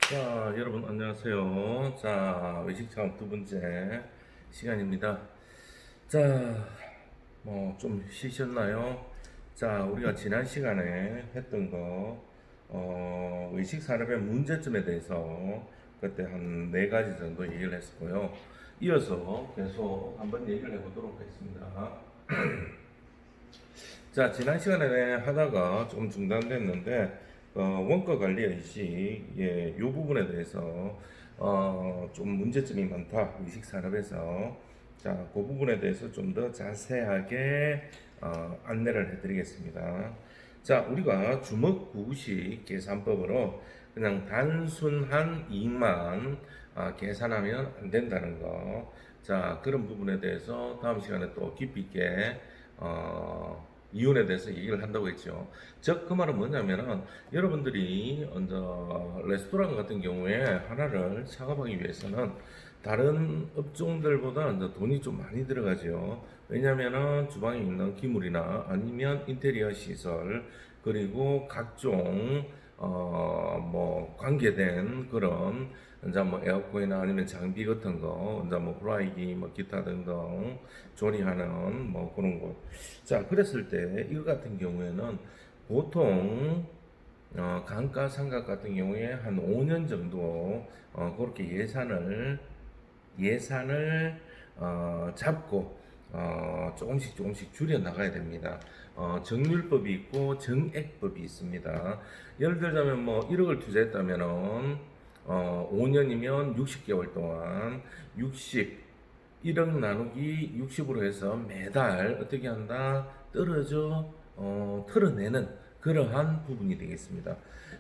자, 여러분 안녕하세요. 자, 외식 창업 두 번째 시간입니다. 자, 뭐 좀 쉬셨나요? 자, 우리가 지난 시간에 했던 거, 외식 산업의 문제점에 대해서 그때 한 네 가지 정도 얘기를 했었고요. 이어서 계속 한번 얘기를 해보도록 하겠습니다. 자, 지난 시간에 하다가 조금 중단됐는데, 원가 관리 의식, 이 부분에 대해서, 좀 문제점이 많다, 의식 산업에서. 자, 그 부분에 대해서 좀 더 자세하게, 안내를 해드리겠습니다. 자, 우리가 주먹구식 계산법으로 그냥 단순한 이익만 계산하면 안 된다는 거. 자, 그런 부분에 대해서 다음 시간에 또 깊이 있게, 이윤에 대해서 얘기를 한다고 했죠. 즉, 그 말은 뭐냐면은, 여러분들이, 레스토랑 같은 경우에 하나를 창업하기 위해서는 다른 업종들보다 돈이 좀 많이 들어가죠. 왜냐면은 주방에 있는 기물이나 아니면 인테리어 시설, 그리고 각종, 뭐, 관계된 그런, 이제 뭐 에어컨이나 아니면 장비 같은 거, 이제 뭐 후라이기, 뭐 기타 등등 조리하는 뭐 그런 곳. 자, 그랬을 때 이거 같은 경우에는 보통 감가상각 같은 경우에 한 5년 정도 그렇게 예산을 잡고 조금씩 줄여 나가야 됩니다. 정률법이 있고 정액법이 있습니다. 예를 들자면 뭐 1억을 투자했다면은 5년이면 60개월 동안 1억 나누기 60으로 해서 매달 어떻게 한다? 털어내는 그러한 부분이 되겠습니다.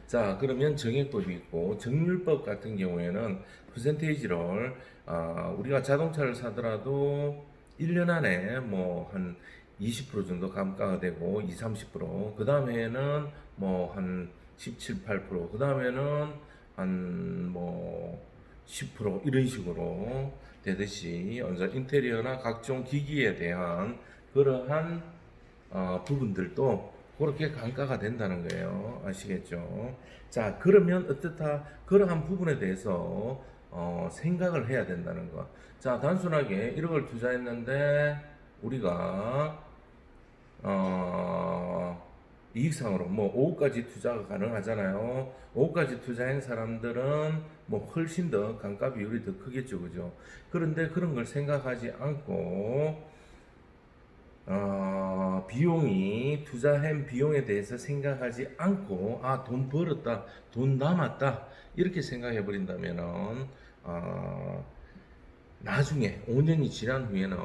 자, 그러면 정액법이 있고 정률법 같은 경우에는 퍼센테이지를 우리가 자동차를 사더라도 1년 안에 뭐 한 20% 정도 감가가 되고 2, 30%, 그 다음에는 뭐 한 17, 8%, 그 다음에는 한 뭐 10% 이런 식으로 되듯이 인테리어나 각종 기기에 대한 그러한 부분들도 그렇게 감가가 된다는 거예요. 아시겠죠? 자, 그러면 어떻다? 그러한 부분에 대해서 생각을 해야 된다는 거. 자, 단순하게 1억을 투자했는데 우리가 이익상으로 뭐 5억까지 투자가 가능하잖아요. 5억까지 투자한 사람들은 뭐 훨씬 더 감가 비율이 더 크겠죠, 그죠? 그런데 그런 걸 생각하지 않고 투자한 비용에 대해서 생각하지 않고, 돈 벌었다, 돈 남았다, 이렇게 생각해 버린다면은, 나중에 5년이 지난 후에는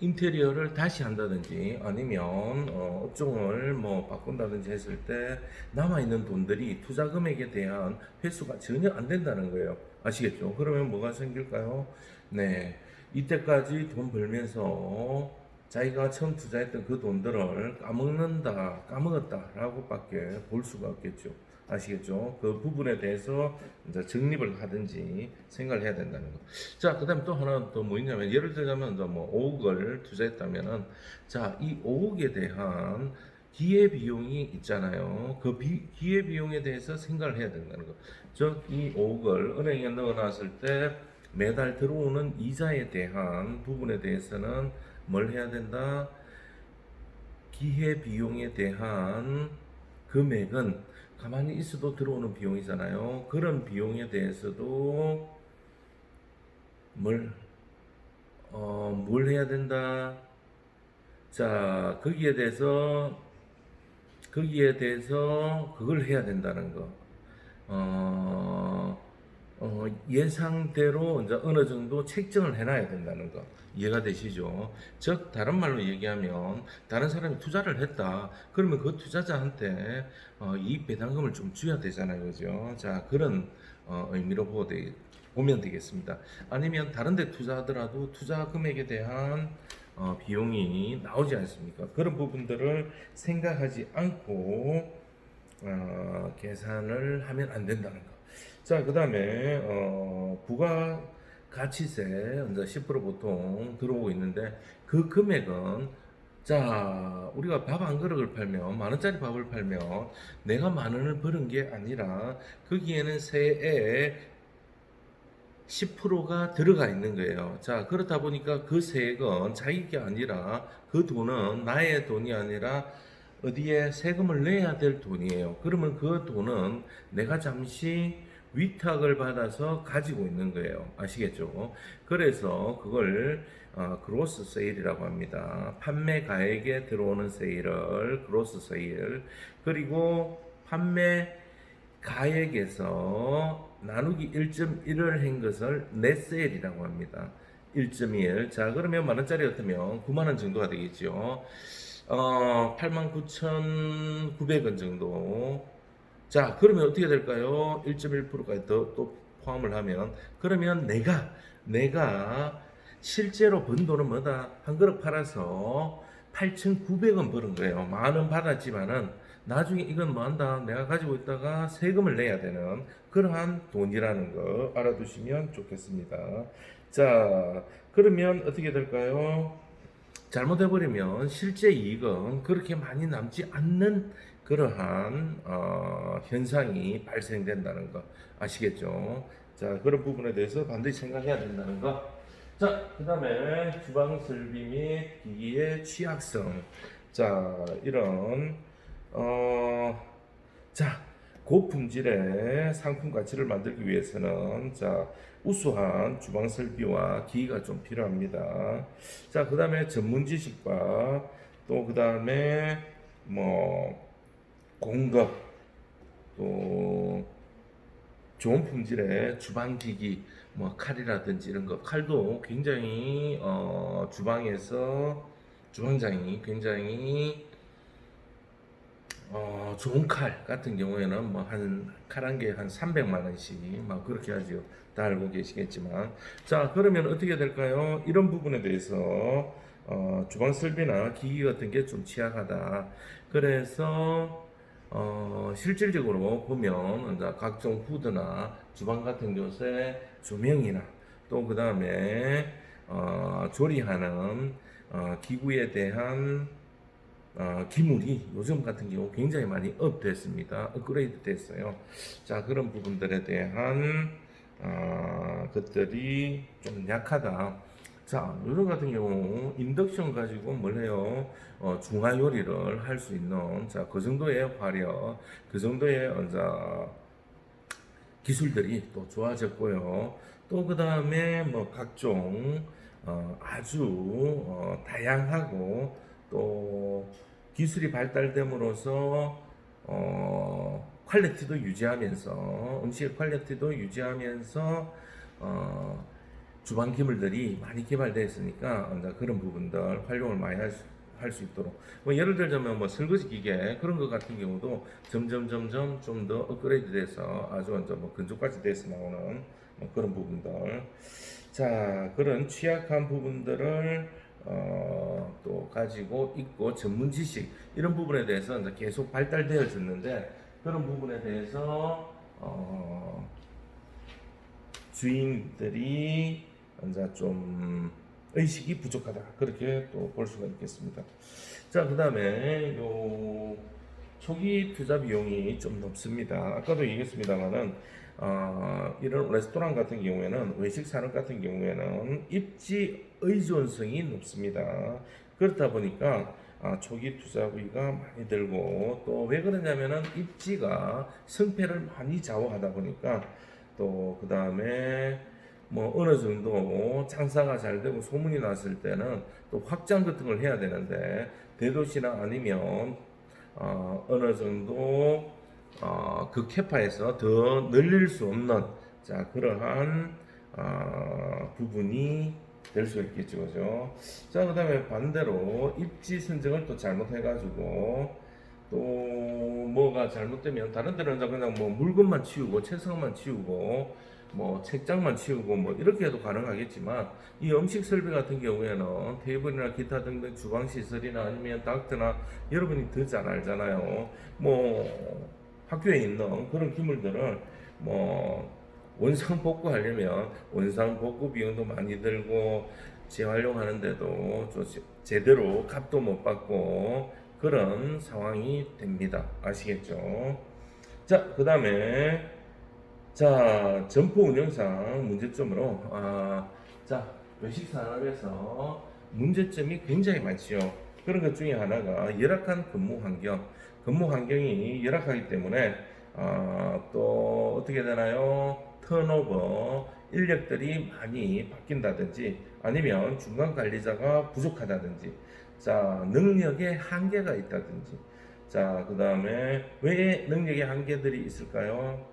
인테리어를 다시 한다든지 아니면 업종을 뭐 바꾼다든지 했을 때 남아있는 돈들이 투자 금액에 대한 회수가 전혀 안 된다는 거예요. 아시겠죠? 그러면 뭐가 생길까요? 네. 이때까지 돈 벌면서 자기가 처음 투자했던 그 돈들을 까먹었다라고 밖에 볼 수가 없겠죠. 아시겠죠? 그 부분에 대해서 이제 적립을 하든지 생각을 해야 된다는 거. 자, 그 다음에 또 하나 더 뭐 있냐면, 예를 들자면, 뭐 5억을 투자했다면은, 자, 이 5억에 대한 기회비용이 있잖아요. 그 기회비용에 대해서 생각을 해야 된다는 거. 즉, 이 5억을 은행에 넣어놨을 때 매달 들어오는 이자에 대한 부분에 대해서는 뭘 해야 된다? 기회비용에 대한 금액은 가만히 있어도 들어오는 비용이잖아요. 그런 비용에 대해서도 뭘, 뭘 해야 된다? 자, 거기에 대해서 그걸 해야 된다는 거. 어, 예상대로 이제 어느 정도 책정을 해놔야 된다는 거. 이해가 되시죠? 즉, 다른 말로 얘기하면, 다른 사람이 투자를 했다. 그러면 그 투자자한테 이익 배당금을 좀 줘야 되잖아요. 그죠? 자, 그런 의미로 보면 되겠습니다. 아니면 다른 데 투자하더라도 투자 금액에 대한 비용이 나오지 않습니까? 그런 부분들을 생각하지 않고 계산을 하면 안 된다는 거. 자, 그 다음에 부가가치세 이제 10% 보통 들어오고 있는데 그 금액은 자, 우리가 밥 한 그릇을 팔면, 만 원짜리 밥을 팔면, 내가 만 원을 버는 게 아니라, 거기에는 세에 10%가 들어가 있는 거예요. 자, 그렇다 보니까 그 세액은 자기게 아니라, 그 돈은 나의 돈이 아니라, 어디에 세금을 내야 될 돈이에요. 그러면 그 돈은 내가 잠시 위탁을 받아서 가지고 있는 거예요. 아시겠죠? 그래서 그걸 그로스 세일이라고 합니다. 판매 가액에 들어오는 세일을 그로스 세일, 그리고 판매 가액에서 나누기 1.1을 한 것을 넷세일이라고 합니다. 1.1. 자, 그러면 만 원짜리였다면 9만 원 정도가 되겠죠. 89,900원 정도. 자, 그러면 어떻게 될까요? 1.1%까지 더 또 포함을 하면, 그러면 내가 실제로 번 돈은 뭐다? 한 그릇 팔아서 8,900원 버는 거예요. 만 원 받았지만은 나중에 이건 뭐 한다? 내가 가지고 있다가 세금을 내야 되는 그러한 돈이라는 거 알아두시면 좋겠습니다. 자, 그러면 어떻게 될까요? 잘못해버리면 실제 이익은 그렇게 많이 남지 않는 그러한 현상이 발생된다는 거 아시겠죠? 자, 그런 부분에 대해서 반드시 생각해야 된다는 거. 자, 그 다음에 주방 설비 및 기기의 취약성. 자, 이런 어, 자, 고품질의 상품 가치를 만들기 위해서는 우수한 주방 설비와 기기가 좀 필요합니다. 자, 그 다음에 전문 지식과 또 그 다음에 뭐 공급, 또 좋은 품질의 주방 기기, 뭐 칼이라든지 이런 거, 칼도 굉장히 주방장이 굉장히 좋은 칼 같은 경우에는 뭐 한 칼 한 개에 한 300만 원씩 막 그렇게 하죠. 다 알고 계시겠지만. 자, 그러면 어떻게 될까요? 이런 부분에 대해서 주방 설비나 기기 같은 게 좀 취약하다. 그래서 실질적으로 보면 이제 각종 푸드나 주방 같은 곳에 조명이나 또 그 다음에 조리하는 기구에 대한 기물이 요즘 같은 경우 굉장히 많이 업됐습니다. 업그레이드 됐어요. 자, 그런 부분들에 대한 것들이 좀 약하다. 자, 요즘 같은 경우 인덕션 가지고 뭘 해요? 중화 요리를 할 수 있는 그 정도의 화력, 그 정도의 기술들이 또 좋아졌고요. 또 그 다음에 뭐 각종 아주 다양하고 또 기술이 발달됨으로써 퀄리티도 유지하면서 음식의 퀄리티도 유지하면서 주방 기물들이 많이 개발되어 있으니까 그런 부분들 활용을 많이 할 수 있도록 뭐 예를 들자면 뭐 설거지 기계 그런 것 같은 경우도 점점 좀 더 업그레이드 돼서 아주 뭐 건조까지 돼서 나오는 뭐 그런 부분들. 자, 그런 취약한 부분들을 또 가지고 있고 전문 지식 이런 부분에 대해서 이제 계속 발달되어 졌는데 그런 부분에 대해서 주인들이 이제 좀 의식이 부족하다 그렇게 또 볼 수가 있겠습니다. 자, 그 다음에 요 초기 투자 비용이 좀 높습니다. 아까도 얘기했습니다만은 이런 레스토랑 같은 경우에는 외식 산업 같은 경우에는 입지 의존성이 높습니다. 그렇다 보니까 초기 투자 비가 많이 들고 또 왜 그러냐면은 입지가 성패를 많이 좌우하다 보니까 또 그 다음에 뭐 어느 정도 장사가 잘 되고 소문이 났을 때는 또 확장 같은 걸 해야 되는데 대도시나 아니면 어느 정도 그 캐파에서 더 늘릴 수 없는 그러한 부분이 될 수 있겠죠, 그죠? 자, 그다음에 반대로 입지 선정을 또 잘못해가지고 또 뭐가 잘못되면 다른 데는 그냥 뭐 물건만 치우고 책상만 치우고 뭐 책장만 치우고 뭐 이렇게 해도 가능하겠지만 이 음식 설비 같은 경우에는 테이블이나 기타 등등 주방 시설이나 아니면 닥터나 여러분이 더 잘 알잖아요. 뭐 학교에 있는 그런 기물들을 뭐 원상 복구하려면 원상 복구 비용도 많이 들고 재활용하는데도 제대로 값도 못 받고 그런 상황이 됩니다. 아시겠죠? 자, 그 다음에 자, 점포 운영상 문제점으로 자, 외식 산업에서 문제점이 굉장히 많지요. 그런 것 중에 하나가 열악한 근무 환경이 열악하기 때문에 또 어떻게 되나요? 턴오버, 인력들이 많이 바뀐다든지 아니면 중간 관리자가 부족하다든지 자, 능력의 한계가 있다든지 자, 그 다음에 왜 능력의 한계들이 있을까요?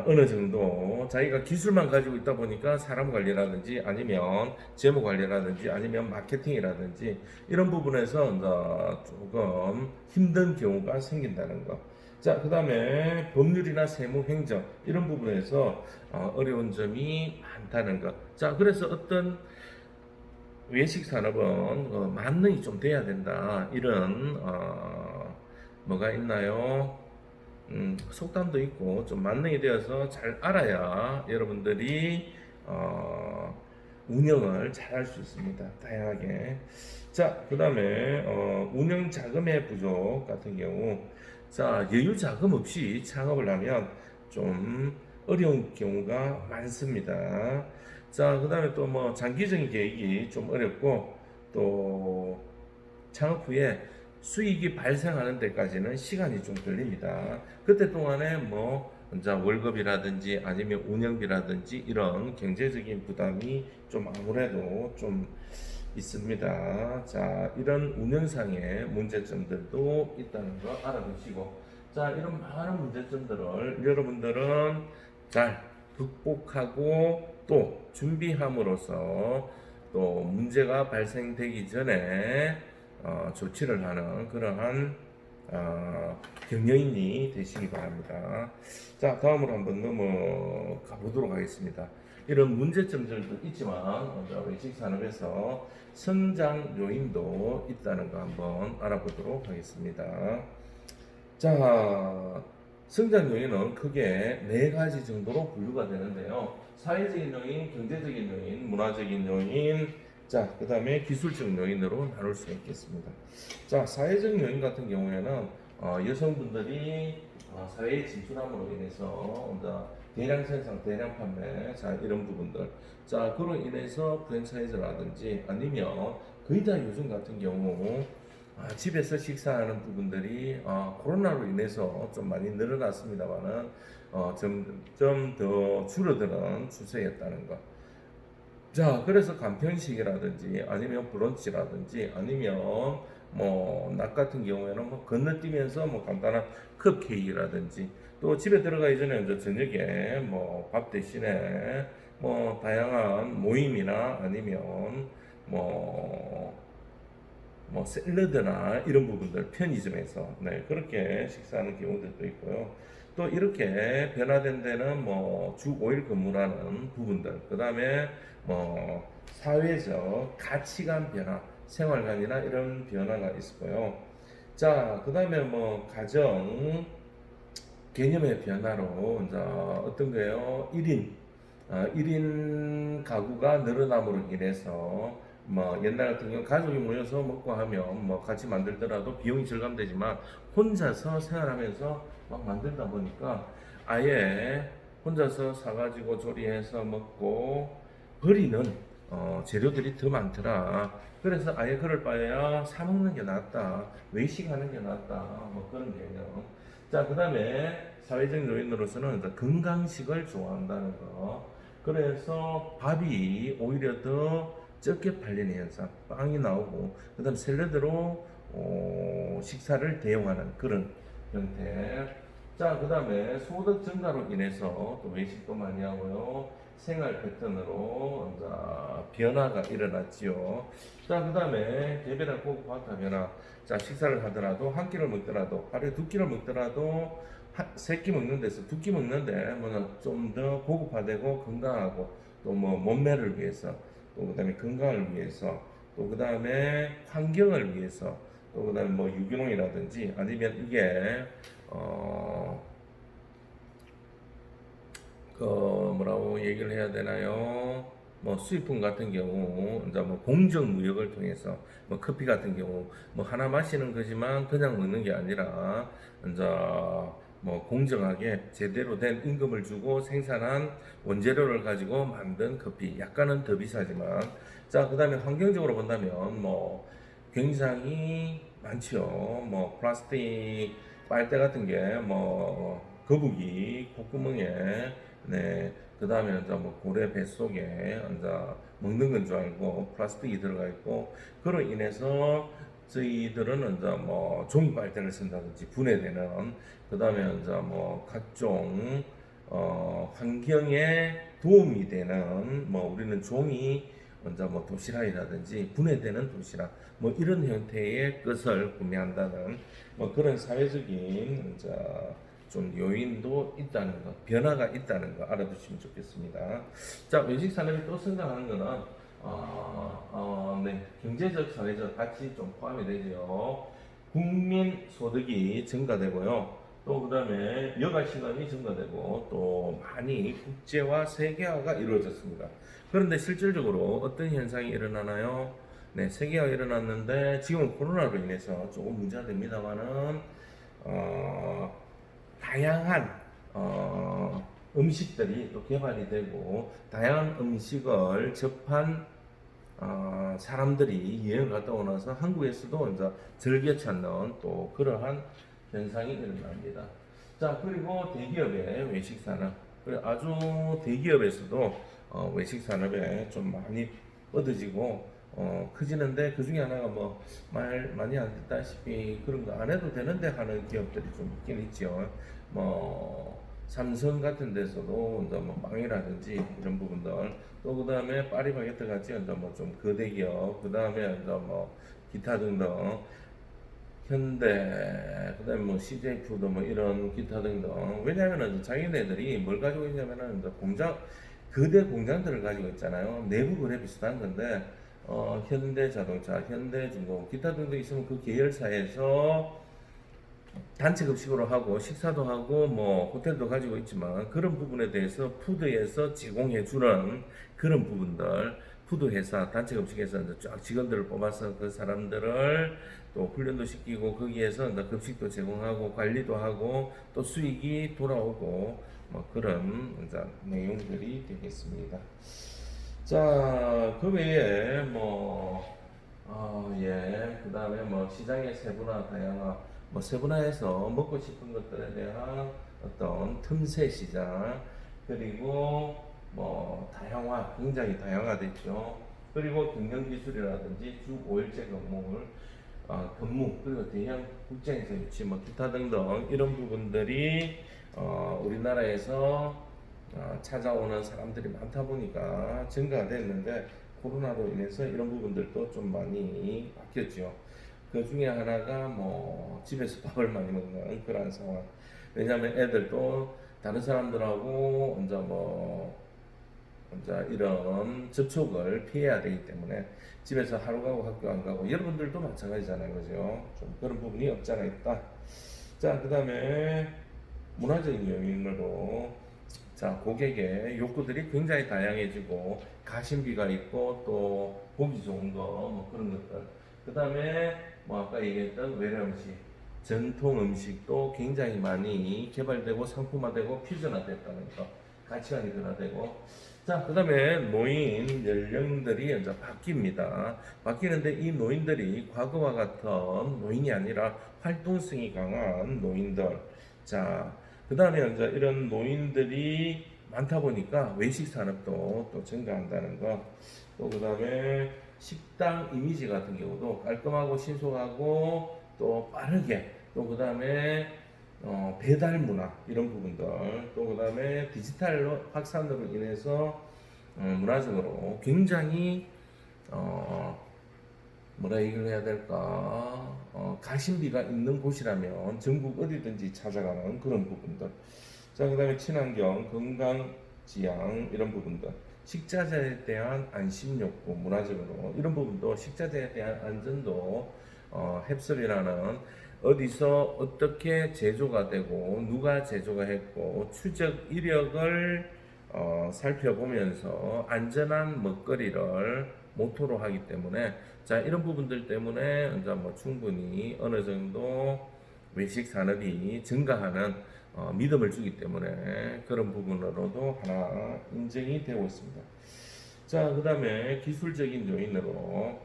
어느 정도 자기가 기술만 가지고 있다 보니까 사람 관리라든지 아니면 재무 관리라든지 아니면 마케팅이라든지 이런 부분에서 이제 조금 힘든 경우가 생긴다는 거. 자, 그 다음에 법률이나 세무 행정 이런 부분에서 어려운 점이 많다는 거. 자, 그래서 어떤 외식 산업은 만능이 좀 돼야 된다. 이런 뭐가 있나요? 속담도 있고 좀 만능이 되어서 잘 알아야 여러분들이 운영을 잘 할 수 있습니다. 다양하게. 자, 그 다음에 운영 자금의 부족 같은 경우 자, 여유 자금 없이 창업을 하면 좀 어려운 경우가 많습니다. 자, 그 다음에 또 뭐 장기적인 계획이 좀 어렵고 또 창업 후에 수익이 발생하는 데까지는 시간이 좀 걸립니다. 그때 동안에 뭐 이제 월급이라든지 아니면 운영비라든지 이런 경제적인 부담이 좀 아무래도 좀 있습니다. 자, 이런 운영상의 문제점들도 있다는 거 알아두시고, 자, 이런 많은 문제점들을 여러분들은 잘 극복하고 또 준비함으로써 또 문제가 발생되기 전에 조치를 하는 그러한 경영인이 되시기 바랍니다. 자, 다음으로 한번 넘어가 보도록 하겠습니다. 이런 문제점들도 있지만 외식 산업에서 성장 요인도 있다는 거 한번 알아보도록 하겠습니다. 자, 성장 요인은 크게 네 가지 정도로 분류가 되는데요. 사회적인 요인, 경제적인 요인, 문화적인 요인, 자, 그 다음에 기술적 요인으로 나눌 수가 있겠습니다. 자, 사회적 요인 같은 경우에는 여성분들이 사회에 진출함으로 인해서 대량 생산, 대량 판매, 자, 이런 부분들. 자, 그로 인해서 프랜차이즈라든지 아니면 거의 다 요즘 같은 경우 집에서 식사하는 부분들이 코로나로 인해서 좀 많이 늘어났습니다만은 점점 더 줄어드는 추세였다는 것. 자, 그래서 간편식이라든지 아니면 브런치라든지 아니면 뭐 낮 같은 경우에는 뭐 건너뛰면서 뭐 간단한 컵케이크라든지 또 집에 들어가기 전에 이제 저녁에 뭐 밥 대신에 뭐 다양한 모임이나 아니면 뭐 샐러드나 이런 부분들 편의점에서 네, 그렇게 식사하는 경우들도 있고요. 또 이렇게 변화된 데는 뭐 주 5일 근무라는 부분들, 그 다음에 뭐 사회적 가치관 변화, 생활관이나 이런 변화가 있고요. 자, 그 다음에 뭐 가정 개념의 변화로 이제 어떤 거예요? 1인 가구가 늘어남으로 인해서 뭐 옛날 같은 경우 가족이 모여서 먹고 하면 뭐 같이 만들더라도 비용이 절감되지만 혼자서 생활하면서 막 만들다 보니까 아예 혼자서 사가지고 조리해서 먹고 버리는 재료들이 더 많더라. 그래서 아예 그럴 바에야 사 먹는 게 낫다, 외식하는 게 낫다, 뭐 그런 개념. 자, 그 다음에 사회적 요인으로서는 건강식을 좋아한다는 거. 그래서 밥이 오히려 더 적게 팔리는 현상, 빵이 나오고, 그 다음 샐러드로 식사를 대용하는 그런 형태. 자, 그 다음에 소득 증가로 인해서 또 외식도 많이 하고요. 생활 패턴으로 변화가 일어났지요. 자, 그 다음에 개별화 고급화 변화. 자, 식사를 하더라도 한 끼를 먹더라도 하루에 두 끼를 먹더라도 세 끼 먹는 데서 두 끼 먹는데 좀 더 고급화되고 건강하고 또 뭐 몸매를 위해서 또 그다음에 건강을 위해서 또 그다음에 환경을 위해서 또 그다음에 뭐 유기농이라든지 아니면 이게 그 뭐라고 얘기를 해야 되나요? 뭐 수입품 같은 경우 이제 뭐 공정 무역을 통해서 뭐 커피 같은 경우 뭐 하나 마시는 거지만 그냥 먹는 게 아니라 이제 뭐 공정하게 제대로 된 임금을 주고 생산한 원재료를 가지고 만든 커피 약간은 더 비싸지만 자 그다음에 환경적으로 본다면 뭐 굉장히 많죠. 뭐 플라스틱 빨대 같은 게 뭐 거북이 콧구멍에 네 그다음에 이제 뭐 고래 뱃속에 이제 먹는 건 줄 알고 플라스틱이 들어가 있고 그로 인해서 저희들은 이제 뭐 종이 빨대를 쓴다든지 분해되는 그다음에 이제 뭐 각종 환경에 도움이 되는 뭐 우리는 종이 먼저 뭐 도시락이라든지 분해되는 도시락 뭐 이런 형태의 것을 구매한다는 뭐 그런 사회적인 이제 좀 요인도 있다는 거, 변화가 있다는 거 알아두시면 좋겠습니다. 자, 외식 산업이 또 성장하는 거는 네, 경제적, 사회적 같이 좀 포함이 되죠. 국민 소득이 증가되고요. 또 그다음에 여가 시간이 증가되고 또 많이 국제화, 세계화가 이루어졌습니다. 그런데 실질적으로 어떤 현상이 일어나나요? 네, 세계화가 일어났는데 지금은 코로나로 인해서 조금 문제가 됩니다만은 다양한 음식들이 또 개발이 되고 다양한 음식을 접한 사람들이 여행을 갔다 오고 나서 한국에서도 이제 즐겨 찾는 또 그러한 현상이 일어납니다. 자, 그리고 대기업의 외식 산업, 그리고 아주 대기업에서도 외식 산업에 좀 많이 뻗어지고 커지는데 그 중에 하나가 뭐 말 많이 안 듣다시피 그런 거 안 해도 되는데 하는 기업들이 좀 있긴 있죠. 뭐 삼성 같은 데서도 이제 뭐 빵이라든지 이런 부분들 또 그다음에 파리바게뜨 같이 이제 뭐 좀 거대 기업 그다음에 이제 뭐 기타 등등 현대 그다음에 뭐 CJ 푸드 뭐 이런 기타 등등 왜냐하면은 자기네들이 뭘 가지고 있냐면은 이제 공장 거대 공장들을 가지고 있잖아요. 내부 거래 비슷한 건데 현대자동차, 현대중공 기타 등등 있으면 그 계열사에서 단체 급식으로 하고 식사도 하고 뭐 호텔도 가지고 있지만 그런 부분에 대해서 푸드에서 제공해 주는 그런 부분들 푸드 회사 단체 급식에서 이제 쫙 직원들을 뽑아서 그 사람들을 또 훈련도 시키고 거기에서 이제 급식도 제공하고 관리도 하고 또 수익이 돌아오고 뭐 그런 이제 내용들이 되겠습니다. 자, 그 외에 그 다음에 뭐 시장의 세분화, 다양화, 뭐 세분화해서 먹고 싶은 것들에 대한 어떤 틈새 시장, 그리고 뭐 다양화, 굉장히 다양화됐죠. 그리고 경영기술이라든지 주 5일제 근무, 그리고 대형 국제행사 유치, 뭐 기타 등등 이런 부분들이 우리나라에서 찾아오는 사람들이 많다 보니까 증가가 됐는데 코로나로 인해서 이런 부분들도 좀 많이 바뀌었죠. 그 중에 하나가 뭐 집에서 밥을 많이 먹는 그런 상황. 왜냐하면 애들도 다른 사람들하고 이제 이런 접촉을 피해야 되기 때문에 집에서 하루 가고 학교 안 가고 여러분들도 마찬가지잖아요, 그죠? 좀 그런 부분이 없잖아 있다. 자, 그다음에 문화적인 요인으로 자, 고객의 욕구들이 굉장히 다양해지고 가심비가 있고 또 보기 좋은 거 뭐 그런 것들. 그다음에 뭐 아까 얘기했던 외래 음식, 전통 음식도 굉장히 많이 개발되고 상품화되고 퓨전화됐다는 거. 가치관이 변화되고 자, 그다음에 노인 연령들이 이제 바뀝니다. 바뀌는데 이 노인들이 과거와 같은 노인이 아니라 활동성이 강한 노인들. 자, 그 다음에 이제 이런 노인들이 많다 보니까 외식 산업도 또 증가한다는 거. 또 그 다음에 식당 이미지 같은 경우도 깔끔하고 신속하고 또 빠르게 또 그 다음에 배달 문화 이런 부분들 또 그 다음에 디지털 확산으로 인해서 문화적으로 굉장히 어, 뭐라 얘기를 해야 될까? 가심비가 있는 곳이라면 전국 어디든지 찾아가는 그런 부분들. 자, 그 다음에 친환경, 건강, 지향, 이런 부분들. 식자재에 대한 안심 욕구, 문화적으로. 이런 부분도 식자재에 대한 안전도, 햅슬이라는 어디서 어떻게 제조가 되고, 누가 제조가 했고, 추적 이력을 살펴보면서 안전한 먹거리를 모토로 하기 때문에 자 이런 부분들 때문에 이제 뭐 충분히 어느 정도 외식 산업이 증가하는 믿음을 주기 때문에 그런 부분으로도 하나 인정이 되고 있습니다. 자, 그 다음에 기술적인 요인으로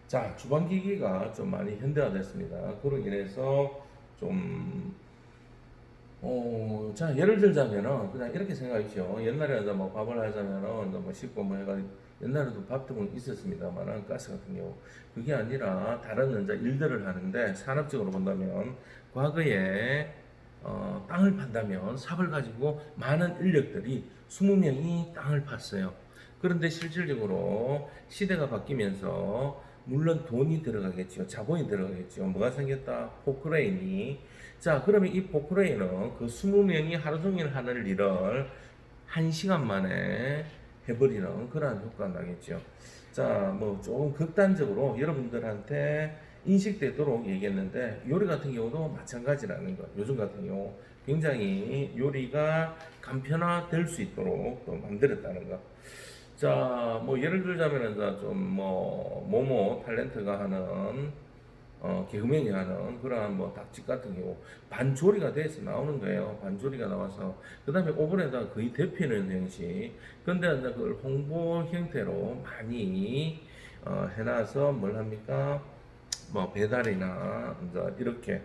자 주방기기가 좀 많이 현대화됐습니다. 그로 인해서 좀 자, 예를 들자면은, 그냥 이렇게 생각하십시오. 옛날에 이제 뭐 밥을 하자면은, 이제 뭐 씻고 뭐 해가지고, 옛날에도 밥통은 있었습니다만은, 가스 같은 경우. 그게 아니라, 다른 이제 일들을 하는데, 산업적으로 본다면, 과거에, 땅을 판다면, 삽을 가지고 많은 인력들이 20명이 땅을 팠어요. 그런데 실질적으로 시대가 바뀌면서, 물론 돈이 들어가겠죠. 자본이 들어가겠죠. 뭐가 생겼다? 포크레인이. 자, 그러면 이 포크레인은 그 20명이 하루 종일 하는 일을 1시간 만에 해버리는 그러한 효과가 나겠죠. 자, 뭐 조금 극단적으로 여러분들한테 인식되도록 얘기했는데 요리 같은 경우도 마찬가지라는 거. 요즘 같은 경우 굉장히 요리가 간편화될 수 있도록 또 만들었다는 거. 자, 뭐 예를 들자면은 좀뭐 모모 탤런트가 하는 개그맨이 하는 그러한 뭐 닭집 같은 경우 반조리가 돼서 나오는 거예요. 반조리가 나와서 그 다음에 오븐에다가 거의 데피는 형식. 근데 이제 그걸 홍보 형태로 많이 해놔서 뭘 합니까? 뭐 배달이나 이제 이렇게